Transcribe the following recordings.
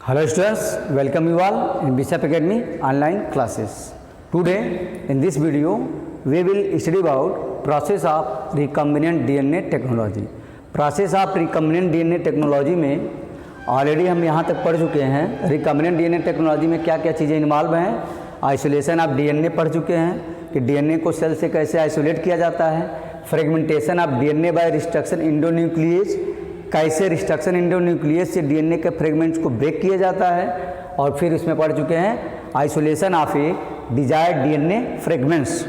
Hello students, welcome you all in Bishop Academy online classes. Today in this video we will study about process of recombinant DNA technology. Process of recombinant DNA technology में already हम यहाँ तक पढ़ चुके हैं। Recombinant DNA technology में क्या क्या चीज़ें इन्वॉल्व हैं। आइसोलेशन ऑफ डीएनए पढ़ चुके हैं कि डीएनए को सेल से कैसे आइसोलेट किया जाता है। Fragmentation of DNA by restriction endonucleases, कैसे रिस्ट्रक्शन इंडोन्यूक्लियस से डीएनए के फ्रेगमेंट्स को ब्रेक किया जाता है। और फिर इसमें पढ़ चुके हैं isolation of a desired DNA fragments.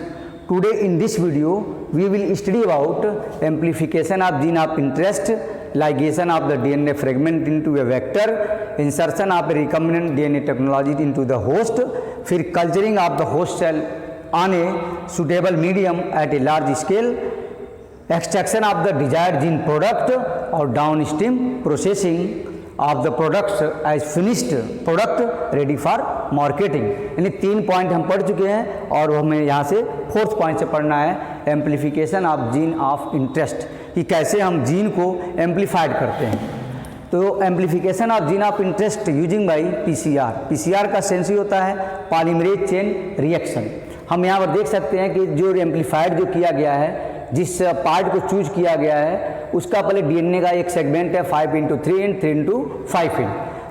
Today in this video we will study about amplification of gene of interest, ligation of the DNA fragment into a vector, insertion of a recombinant DNA technology into the host, फिर culturing of the host cell on a suitable medium at a large scale, extraction of the desired gene product और downstream processing of the products as finished product ready for marketing। यानी 3 point हम पढ़ चुके हैं और हमें यहाँ से 4th पॉइंट से पढ़ना है amplification of gene of interest, कि कैसे हम जीन को एम्प्लीफाइड करते हैं। तो amplification of gene of interest using by PCR. PCR का सेंस ही होता है पॉलीमरेज चेन रिएक्शन। हम यहाँ पर देख सकते हैं कि जो एम्प्लीफाइड जो किया गया है, जिस पार्ट को चूज किया गया है, उसका पहले डीएनए का एक सेगमेंट है 5x3 3x5।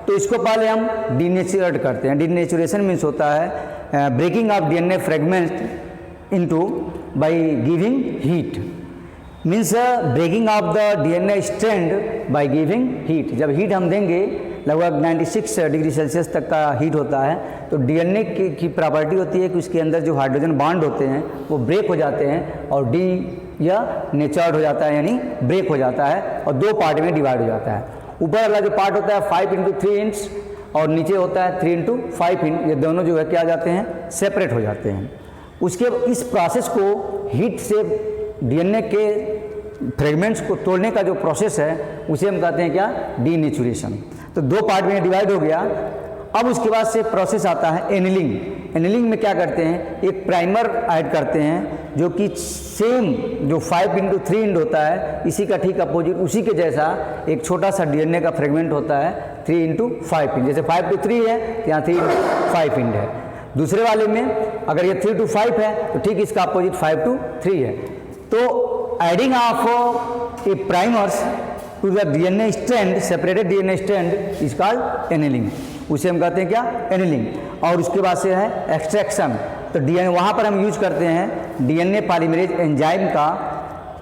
तो इसको पहले हम डीनेचुरेट करते हैं। डीनेचुरेशन मीन्स होता है breaking of DNA fragment into by giving heat, means breaking of the DNA strand by giving heat. जब हीट हम देंगे लगभग 96 डिग्री सेल्सियस तक का हीट होता है, तो डीएनए की प्रॉपर्टी होती है कि उसके अंदर जो हाइड्रोजन बॉन्ड होते हैं वो ब्रेक हो जाते हैं और डी या नेचर्ड हो जाता है, यानी ब्रेक हो जाता है और 2 पार्ट में डिवाइड हो जाता है। ऊपर वाला जो पार्ट होता है 5x3 इंच और नीचे होता है 3x5 इंच, ये दोनों जो है क्या आ जाते हैं, सेपरेट हो जाते हैं। उसके इस प्रोसेस को हीट से डीएनए के फ्रेगमेंट्स को तोड़ने का जो प्रोसेस है उसे हम कहते हैं क्या, डीनेचुरेशन। तो 2 पार्ट में डिवाइड हो गया। अब उसके बाद से प्रोसेस आता है एनिलिंग। एनिलिंग में क्या करते हैं, एक प्राइमर ऐड करते हैं जो कि सेम जो 5x3 इंड होता है, इसी का ठीक अपोजिट, उसी के जैसा एक छोटा सा डीएनए का फ्रेगमेंट होता है 3x5 इंड। जैसे 5x3 है तो यहाँ 3x5 इंड है। दूसरे वाले में अगर ये 3x5 है तो ठीक इसका अपोजिट 5x3 है। तो adding of a primers to the DNA strand, separated DNA strand is called annealing. उसे हम कहते हैं क्या, एनिलिंग। और उसके बाद से है एक्सट्रैक्शन। तो डीएनए वहाँ पर हम यूज करते हैं डीएनए पॉलीमरेज एंजाइम का,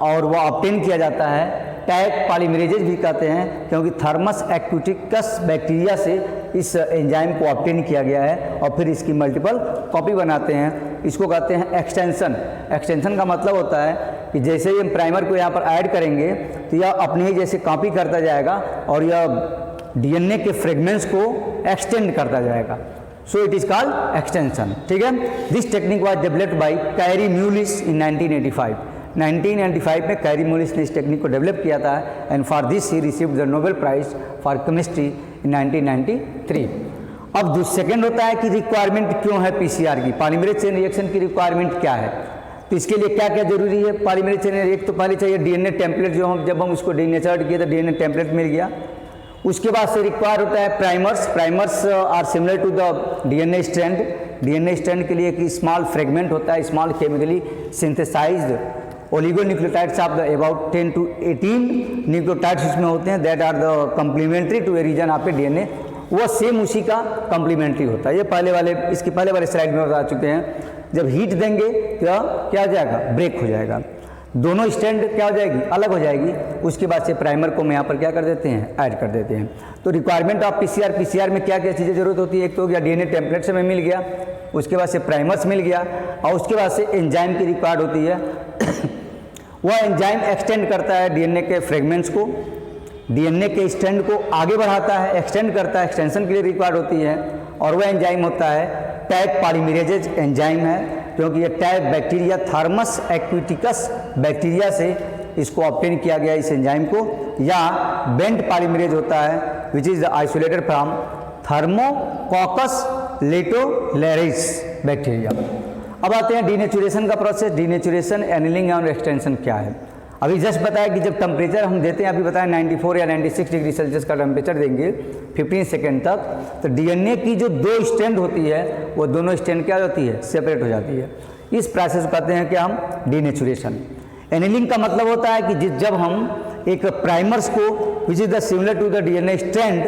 और वह ऑब्टेन किया जाता है टैग पॉलीमरेजेज भी कहते हैं, क्योंकि थर्मस एक्विटिकस बैक्टीरिया से इस एंजाइम को ऑब्टेन किया गया है और फिर इसकी मल्टीपल कॉपी बनाते हैं। इसको कहते हैं एक्सटेंशन। एक्सटेंशन का मतलब होता है कि जैसे ही हम प्राइमर को यहाँ पर ऐड करेंगे तो यह अपने ही जैसे कॉपी करता जाएगा और यह डीएनए के फ्रेगमेंट्स को एक्सटेंड करता जाएगा। So it is called extension. ठीक है। This technique was developed by Kary Mullis in 1985 में कैरी म्यूलिस ने इस टेक्निक को डेवलप किया था, and for this he received the Nobel prize for chemistry in 1993। अब सेकेंड होता है कि रिक्वायरमेंट क्यों है पीसीआर की, पॉलीमरेज चेन रिएक्शन की रिक्वायरमेंट क्या है। तो इसके लिए क्या क्या जरूरी है पॉलीमरेज चेन, एक तो पहले चाहिए डीएनए टेम्पलेट। जब हम उसको डीनेचर्ड किए तो डीएनए टेम्पलेट मिल गया। उसके बाद से रिक्वायर होता है primers. Primers are similar to the DNA strand. DNA strand के लिए एक स्मॉल फ्रेगमेंट होता है, small chemically synthesized oligonucleotides of the about 10 to 18 nucleotides उसमें होते हैं, that are the complementary to a region of a DNA. वह same उसी का कम्प्लीमेंट्री होता है। ये पहले वाले, इसके पहले वाले स्लाइड में बता चुके हैं। जब हीट देंगे तो क्या हो जाएगा, ब्रेक हो जाएगा, दोनों स्टैंड क्या हो जाएगी, अलग हो जाएगी। उसके बाद से प्राइमर को हम यहाँ पर क्या कर देते हैं, ऐड कर देते हैं। तो रिक्वायरमेंट ऑफ पीसीआर, पीसीआर में क्या क्या चीज़ें जरूरत होती है, एक तो हो गया डीएनए टेम्पलेट से हमें मिल गया, उसके बाद से प्राइमर्स मिल गया, और उसके बाद से एंजाइम की रिक्वायर्ड होती है। वह एंजाइम एक्सटेंड करता है डीएनए के फ्रेगमेंट्स को, डीएनए के स्ट्रैंड को आगे बढ़ाता है, एक्सटेंड करता है, एक्सटेंशन के लिए रिक्वायर्ड होती है। और वह एंजाइम होता है टैग पॉलीमरेजेज एंजाइम है, क्योंकि ये टैग बैक्टीरिया थर्मस एक्विटिकस बैक्टीरिया से इसको ऑब्टेन किया गया इस एंजाइम को। या बेंट पॉलीमरेज होता है which is isolated from Thermococcus litoralis bacteria. अब आते हैं डीनेचुरेशन का प्रोसेस। डीनेचुरेशन, एनिलिंग और एक्सटेंशन क्या है। अभी जस्ट बताया कि जब टेम्परेचर हम देते हैं, अभी बताया 94 या 96 डिग्री सेल्सियस का टेम्परेचर देंगे 15 सेकेंड तक, तो डीएनए की जो 2 स्ट्रैंड होती है वो दोनों स्ट्रैंड क्या होती है, सेपरेट हो जाती है। इस प्रोसेस को कहते हैं कि हम डीनेचुरेशन। एनीलिंग का मतलब होता है कि जब हम एक प्राइमर्स को which is the similar to the DNA strand,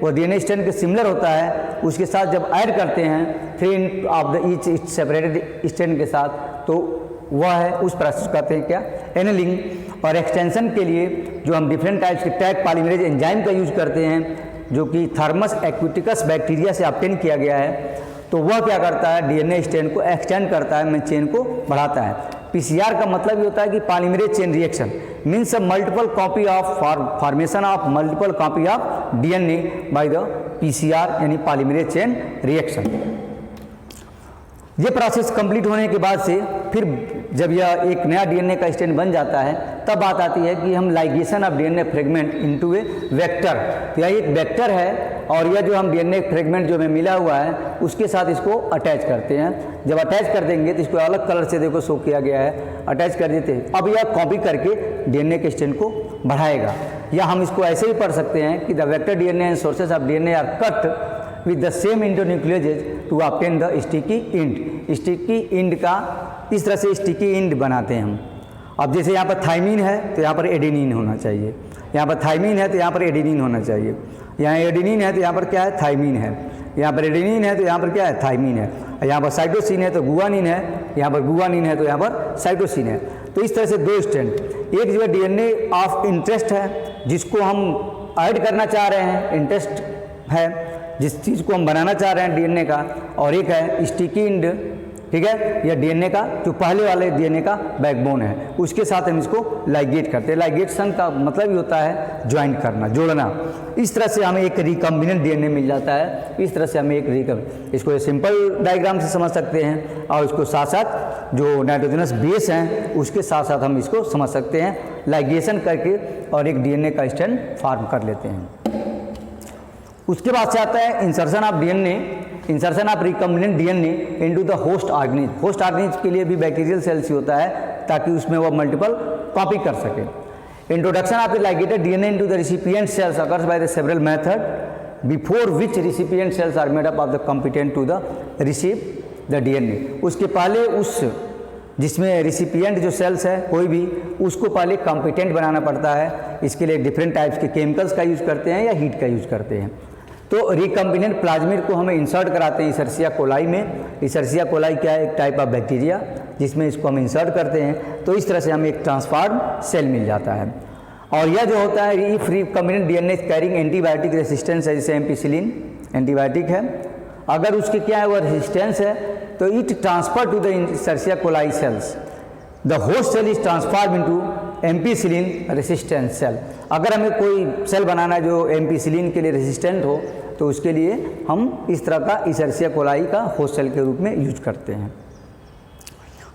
वो डीएनए स्ट्रैंड के सिमिलर होता है, उसके साथ जब ऐड करते हैं 3 of the each separated strand के साथ, तो वह है उस प्रोसेस को कहते हैं क्या, एनीलिंग। और एक्सटेंशन के लिए जो हम डिफरेंट टाइप्स के टैग पॉलीमरेज एंजाइम का यूज करते हैं, जो कि थर्मस एक्विटिकस बैक्टीरिया से ऑब्टेन किया गया है, तो वह क्या करता है, डीएनए स्ट्रैंड को एक्सटेंड करता है, चेन को बढ़ाता है। पीसीआर का मतलब ये होता है कि polymerase chain reaction means a multiple copy of formation of multiple copy of DNA by the PCR यानी पॉलीमरेज चेन रिएक्शन। ये प्रोसेस कंप्लीट होने के बाद से फिर जब यह एक नया डीएनए का स्ट्रैंड बन जाता है, तब बात आती है कि हम ligation of DNA fragment into A vector. तो यह एक वेक्टर है और यह जो हम डीएनए फ्रेगमेंट जो हमें मिला हुआ है उसके साथ इसको अटैच करते हैं। जब अटैच कर देंगे तो इसको अलग कलर से देखो शो किया गया है, अटैच कर देते हैं। अब यह कॉपी करके डीएनए के स्ट्रैंड को बढ़ाएगा। या हम इसको ऐसे ही पढ़ सकते हैं कि the vector DNA and sources of DNA are cut with the same endonucleases to obtain the sticky end। sticky end का इस तरह से sticky end बनाते हैं हम। अब जैसे यहाँ पर थाइमीन है तो यहाँ पर एडेनिन होना चाहिए, यहाँ पर थाइमीन है तो यहाँ पर एडेनिन होना चाहिए, यहाँ एडेनिन है तो यहाँ पर क्या है, थाइमीन है, यहाँ पर एडेनिन है तो यहाँ पर क्या है, थाइमीन है, यहाँ पर साइटोसिन है तो गुआनिन है, यहाँ पर गुआनिन है तो यहाँ पर साइटोसिन है। तो इस तरह से 2 स्ट्रैंड, एक जो है डीएनए ऑफ इंटरेस्ट है जिसको हम ऐड करना चाह रहे हैं, इंटरेस्ट है जिस चीज़ को हम बनाना चाह रहे हैं डीएनए का, और एक है स्टिकी एंड, ठीक है, यह डीएनए का जो पहले वाले डीएनए का बैकबोन है, उसके साथ हम इसको लाइगेट करते हैं। लाइगेशन का मतलब ही होता है ज्वाइन करना, जोड़ना। इस तरह से हमें एक रिकम्बिनेंट डीएनए मिल जाता है। इस तरह से हमें एक इसको सिंपल डायग्राम से समझ सकते हैं, और इसको साथ साथ जो नाइट्रोजनस बेस हैं उसके साथ साथ हम इसको समझ सकते हैं, लाइगेशन करके और एक डीएनए का स्ट्रैंड फॉर्म कर लेते हैं। उसके बाद से आता है insertion of DNA, insertion of recombinant DNA into the host organism. Host organism के लिए भी बैक्टीरियल सेल्स ही होता है ताकि उसमें वो मल्टीपल कॉपी कर सके। Introduction of the ligated DNA into the recipient cells occurs by the several method before which recipient cells are made up of the competent to the receive the DNA. उसके पहले उस जिसमें recipient जो sales है कोई भी, उसको पहले कॉम्पिटेंट बनाना पड़ता है। इसके लिए डिफरेंट टाइप्स के केमिकल्स का यूज़ करते हैं या हीट का यूज़ करते हैं। तो रिकम्बिनेंट प्लाज्मिड को हमें इंसर्ट कराते हैं इशर्सिया कोलाई में। इशर्सिया कोलाई क्या है, एक टाइप ऑफ बैक्टीरिया जिसमें इसको हम इंसर्ट करते हैं। तो इस तरह से हमें एक ट्रांसफॉर्म सेल मिल जाता है। और यह जो होता है if recombinant DNA carrying antibiotic resistance है, जैसे एम्पिसिलिन एंटीबायोटिक है, अगर उसके क्या है वो रेसिस्टेंस है तो it transfer to the Escherichia coli cells. The host cell is transform into ampicillin resistant cell. अगर हमें कोई सेल बनाना है जो एम्पिसिलिन के लिए रेसिस्टेंट हो तो उसके लिए हम इस तरह का इशर्सिया कोलाई का होस्ट सेल के रूप में यूज करते हैं।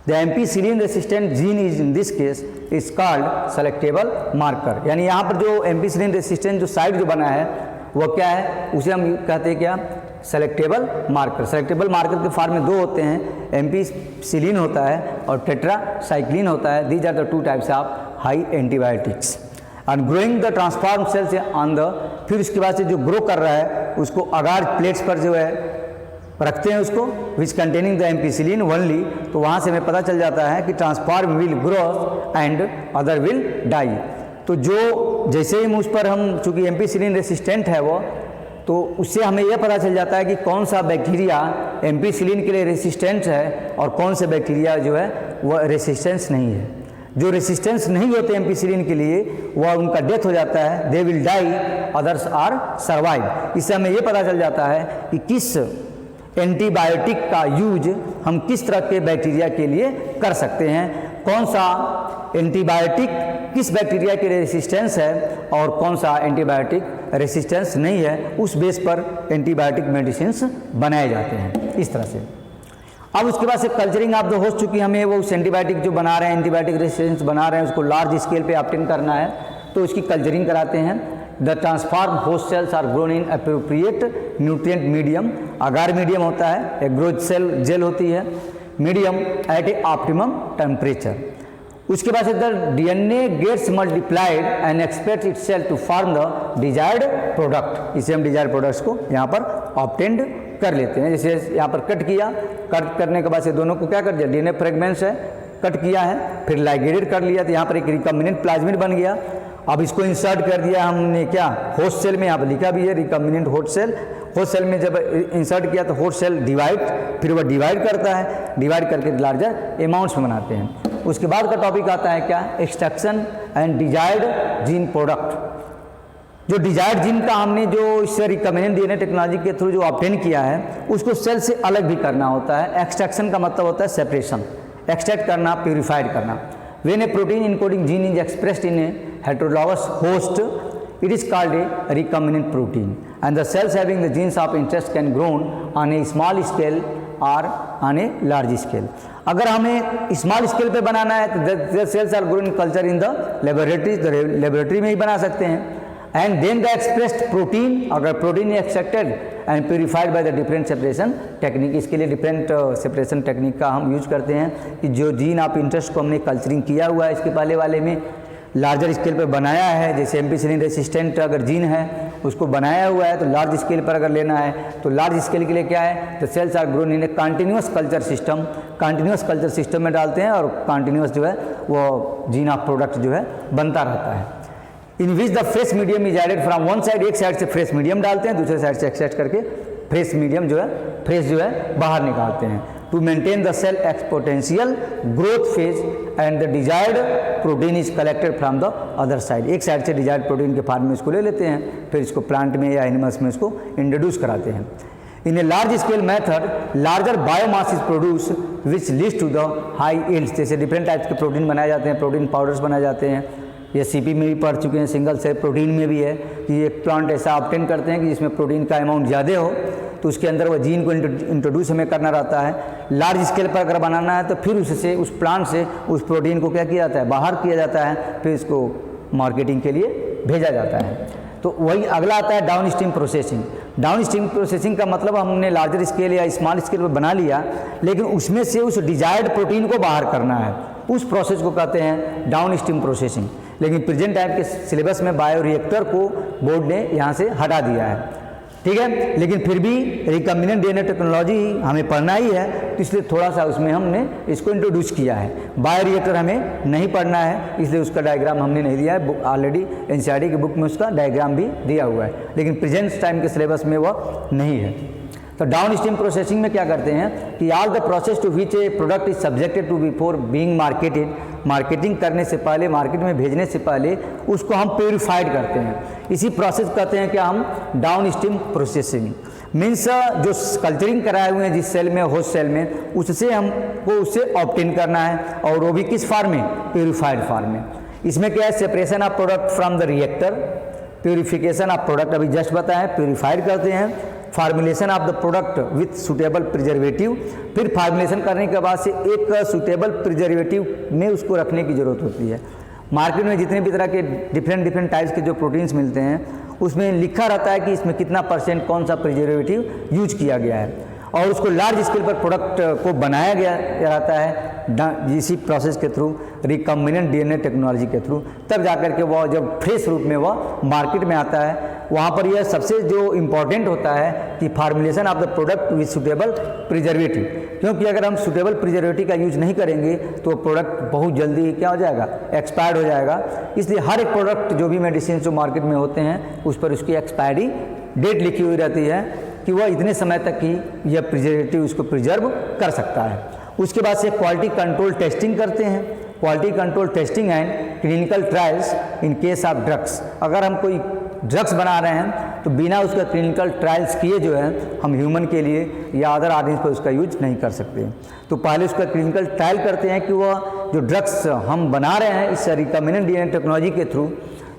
The ampicillin resistant gene is in this case is called selectable marker. यानी यहाँ पर जो एम्पिसिलिन रेसिस्टेंट जो साइड जो बना है वो क्या है, उसे हम कहते हैं क्या, सेलेक्टेबल मार्कर। सेलेक्टेबल मार्कर के फॉर्म में 2 होते हैं, एम्पिसिलिन होता है और टेट्रासाइक्लिन होता है। These are the 2 types of high antibiotics. And growing the transform cells on the, फिर उसके बाद से जो ग्रो कर रहा है उसको अगार प्लेट्स पर जो है रखते हैं उसको, which containing the ampicillin only. तो वहाँ से हमें पता चल जाता है कि transform will grow and other will die. तो जो जैसे ही उस पर हम, चूँकि एम्पिसिलिन रेसिस्टेंट है वो, तो उससे हमें यह पता चल जाता है कि कौन सा बैक्टीरिया एम्पिसिलिन के लिए रेसिस्टेंट है और कौन से बैक्टीरिया जो है वह रेसिस्टेंस नहीं है। जो रेसिस्टेंस नहीं होते एम्पिसिलिन के लिए वह उनका डेथ हो जाता है, they will die, others are survive. इससे हमें यह पता चल जाता है कि किस एंटीबायोटिक का यूज हम किस तरह के बैक्टीरिया के लिए कर सकते हैं, कौन सा एंटीबायोटिक किस बैक्टीरिया के लिए रेसिस्टेंस है और कौन सा एंटीबायोटिक रेसिस्टेंस नहीं है। उस बेस पर एंटीबायोटिक मेडिसिन्स बनाए जाते हैं इस तरह से। अब उसके बाद से कल्चरिंग ऑफ द होस्ट, चूँकि हमें वो उस एंटीबायोटिक जो बना रहे हैं, एंटीबायोटिक रेसिस्टेंस बना रहे हैं, उसको लार्ज स्केल पे ऑब्टेन करना है तो उसकी कल्चरिंग कराते हैं। The transform host cells are grown in appropriate nutrient medium. Agar medium होता है, एक ग्रोथ सेल जेल होती है, medium at a optimum temperature. उसके बाद the DNA gets multiplied and expect itself to form the desired product. इसे हम desired products को यहाँ पर ऑब्टेंड कर लेते हैं। जैसे यहाँ पर कट किया, कट करने के बाद से दोनों को क्या कर दिया, डीएनए फ्रेगमेंट्स है, कट किया है, फिर लाइगेटेड कर लिया तो यहाँ पर एक रिकम्बिनेंट प्लाज्मिड बन गया। अब इसको इंसर्ट कर दिया हमने क्या, होस्ट सेल में, यहाँ पर लिखा भी है recombinant host cell. Host cell में जब इंसर्ट किया तो होस्ट सेल डिवाइड, फिर वह डिवाइड करता है, डिवाइड करके लार्जर अमाउंट्स में बनाते हैं। उसके बाद का टॉपिक आता है क्या, extraction and desired gene product. जो डिजायर्ड जीन का हमने जो इससे रिकम्बिनेंट डीएनए टेक्नोलॉजी के थ्रू जो ऑब्टेन किया है उसको सेल से अलग भी करना होता है। एक्सट्रैक्शन का मतलब होता है सेपरेशन, एक्सट्रैक्ट करना, प्यूरिफाइड करना। When A protein encoding gene is expressed in A heterologous host, it is called a recombinant protein, and the cells having the genes of interest can grow on a small scale or on a large scale. अगर हमें small scale पे बनाना है तो the cells are grown in culture in the laboratories, the laboratory में ही बना सकते हैं। and then the expressed protein, अगर protein extracted and purified by the different separation technique, इसके लिए डिफरेंट सेपरेशन टेक्निक का हम यूज करते हैं कि जो जीन ऑफ इंटरेस्ट को हमने कल्चरिंग किया हुआ है इसके पहले वाले में, लार्जर स्केल पर बनाया है, जैसे एम्पिसिलिन रेसिस्टेंट अगर जीन है उसको बनाया हुआ है तो लार्ज स्केल पर अगर लेना है तो लार्ज स्केल के लिए क्या है, तो cells are grown in a continuous culture system, continuous culture system में डालते हैं और कंटिन्यूस जो है वो जीन ऑफ प्रोडक्ट जो है बनता रहता है। In which the fresh medium is added from one side, एक साइड से फ्रेश मीडियम डालते हैं, दूसरे साइड से एक्सट्रैक्ट करके फ्रेश मीडियम जो है, फ्रेश जो है बाहर निकालते हैं to maintain the cell exponential growth phase and the desired protein is collected from the other side. एक साइड से डिजायर्ड प्रोटीन के फॉर्म में इसको ले लेते हैं, फिर इसको प्लांट में या एनिमल्स में इसको इंट्रोड्यूस कराते हैं। In a large scale method larger biomass is produce which leads to the high yields. जैसे डिफरेंट टाइप्स के प्रोटीन बनाए जाते हैं, प्रोटीन पाउडर्स बनाए जाते हैं, ये सीपी में भी पढ़ चुके हैं, सिंगल सेल प्रोटीन में भी है कि एक प्लांट ऐसा ऑब्टेन करते हैं कि जिसमें प्रोटीन का अमाउंट ज़्यादा हो तो उसके अंदर वो जीन को इंट्रोड्यूस हमें करना रहता है। लार्ज स्केल पर अगर बनाना है तो फिर उससे उस प्लांट से उस प्रोटीन को क्या किया जाता है, बाहर किया जाता है, फिर इसको मार्केटिंग के लिए भेजा जाता है। तो वही अगला आता है down stream processing. Down stream processing का मतलब हमने लार्जर स्केल या स्मॉल स्केल पर बना लिया, लेकिन उसमें से उस डिजायर्ड प्रोटीन को बाहर करना है, उस प्रोसेस को कहते हैं डाउन स्ट्रीम प्रोसेसिंग। लेकिन प्रेजेंट टाइम के सिलेबस में बायोरिएक्टर को बोर्ड ने यहाँ से हटा दिया है, ठीक है, लेकिन फिर भी रिकम्बिनेंट डीएनए टेक्नोलॉजी हमें पढ़ना ही है तो इसलिए थोड़ा सा उसमें हमने इसको इंट्रोड्यूस किया है। बायोरिएक्टर हमें नहीं पढ़ना है इसलिए उसका डायग्राम हमने नहीं दिया है, बुक ऑलरेडी एनसीईआरटी की बुक में उसका डायग्राम भी दिया हुआ है, लेकिन प्रेजेंट टाइम के सिलेबस में वह नहीं है। तो डाउन स्ट्रीम प्रोसेसिंग में क्या करते हैं कि all the process to which a product is subjected to before being marketed, marketing करने से पहले, मार्केट में भेजने से पहले उसको हम प्योरीफाइड करते हैं। इसी प्रोसेस कहते हैं कि हम डाउन स्ट्रीम प्रोसेसिंग। मीन्स जो कल्चरिंग कराए हुए हैं जिस सेल में, होस्ट सेल में, उससे हमको उससे ऑब्टेन करना है और वो भी किस फॉर्म में, प्योरीफाइड फॉर्म में। इसमें क्या है, separation of product from the reactor, purification of product अभी जस्ट बताया, प्योरीफाइड करते हैं, formulation of the product with suitable preservative, फिर फार्मुलेशन करने के बाद से एक सुटेबल प्रिजर्वेटिव में उसको रखने की ज़रूरत होती है। मार्केट में जितने भी तरह के डिफरेंट टाइप्स के जो प्रोटीन्स मिलते हैं उसमें लिखा रहता है कि इसमें कितना % कौन सा प्रिजर्वेटिव यूज किया गया है और उसको लार्ज स्केल पर प्रोडक्ट को बनाया गया रहता है इसी प्रोसेस के थ्रू, रिकम्बिनेंट डीएनए टेक्नोलॉजी के थ्रू, तब जाकर के वह जब फ्रेश रूप में वह मार्केट में आता है। वहाँ पर यह सबसे जो इम्पॉर्टेंट होता है कि formulation of the product with suitable preservative, क्योंकि अगर हम सुटेबल प्रिजर्वेटिव का यूज नहीं करेंगे तो प्रोडक्ट बहुत जल्दी क्या हो जाएगा, एक्सपायर्ड हो जाएगा। इसलिए हर एक प्रोडक्ट जो भी मेडिसिन जो मार्केट में होते हैं उस पर उसकी एक्सपायरी डेट लिखी हुई रहती है कि वह इतने समय तक की यह प्रिजर्वेटिव उसको प्रिजर्व कर सकता है। उसके बाद से क्वालिटी कंट्रोल टेस्टिंग करते हैं, quality control testing and clinical trials in case of drugs. अगर हम कोई ड्रग्स बना रहे हैं तो बिना उसका क्लिनिकल ट्रायल्स किए जो है हम ह्यूमन के लिए या अदर आदमी पर उसका यूज नहीं कर सकते। तो पहले उसका क्लिनिकल ट्रायल करते हैं कि वह जो ड्रग्स हम बना रहे हैं इस रिकम्बिनेंट डीएनए टेक्नोलॉजी के थ्रू,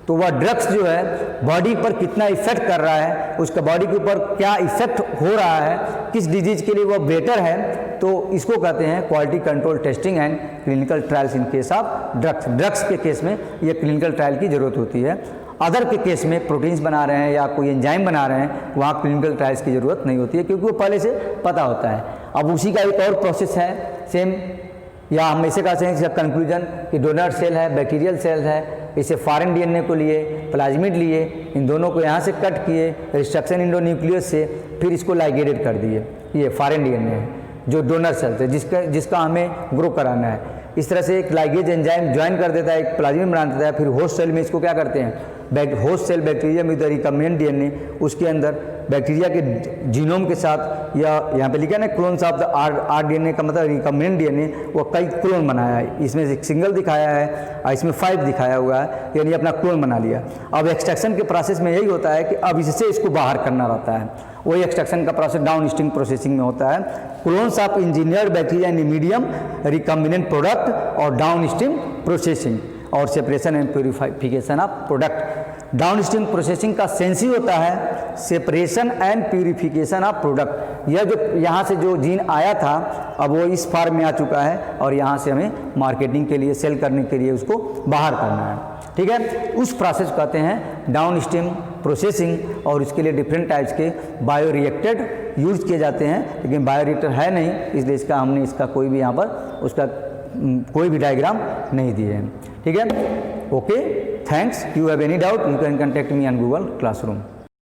तो वह ड्रग्स जो है बॉडी पर कितना इफेक्ट कर रहा है, उसका बॉडी के ऊपर क्या इफेक्ट हो रहा है, किस डिजीज़ के लिए वह बेटर है, तो इसको कहते हैं quality control testing and clinical trials in case of drugs. Drugs के केस में यह क्लिनिकल ट्रायल की ज़रूरत होती है। अदर के केस में प्रोटीन्स बना रहे हैं या कोई एंजाइम बना रहे हैं वहाँ क्लिनिकल ट्रायल्स की ज़रूरत नहीं होती है क्योंकि वो पहले से पता होता है। अब उसी का एक और प्रोसेस है सेम या हम ऐसे कह सकते हैं इसका कंक्लूजन कि डोनर सेल है, बैक्टीरियल सेल है, इसे फॉरेन डीएनए को लिए, प्लाज्मिड लिए, इन दोनों को यहाँ से कट किए रिस्ट्रक्शन इंडोन्यूक्लियस से, फिर इसको लाइगेटेड कर दिए। ये फॉरेन डीएनए है जो डोनर सेल है, जिसका हमें ग्रो कराना है। इस तरह से एक लाइगेज एंजाइम ज्वाइन कर देता है, एक प्लाज्मिड बना देता है, फिर होस्ट सेल में इसको क्या करते हैं, host cell bacteria with recombinant DNA, उसके अंदर बैक्टीरिया के जीनोम के साथ, या यहाँ पे लिखा है ना clones of the R DNA का मतलब रिकम्बिनेंट डीएनए, वो कई क्लोन बनाया है। इसमें एक सिंगल दिखाया है और इसमें 5 दिखाया हुआ है, यानी अपना क्लोन बना लिया। अब एक्सट्रैक्शन के प्रोसेस में यही होता है कि अब इससे इसको बाहर करना रहता है, वही एक्सट्रैक्शन का प्रोसेस डाउन स्ट्रीम प्रोसेसिंग में होता है। Clones of engineered bacteria in medium recombinant product और डाउन स्ट्रीम प्रोसेसिंग और separation and purification of product. Down stream processing का सेंस ही होता है separation and purification of product. यह जो यहाँ से जो जीन आया था अब वो इस फॉर्म में आ चुका है और यहाँ से हमें मार्केटिंग के लिए, सेल करने के लिए उसको बाहर करना है, ठीक है। उस प्रोसेस को कहते हैं डाउन स्ट्रीम प्रोसेसिंग और इसके लिए डिफरेंट टाइप्स के बायोरिएक्टर यूज किए जाते हैं, लेकिन बायोरिएक्टर है नहीं, इसलिए हमने इसका कोई भी यहाँ पर उसका कोई भी डायग्राम नहीं दिए हैं, ठीक है। Okay, thanks. You have any doubt you can contact me on Google classroom.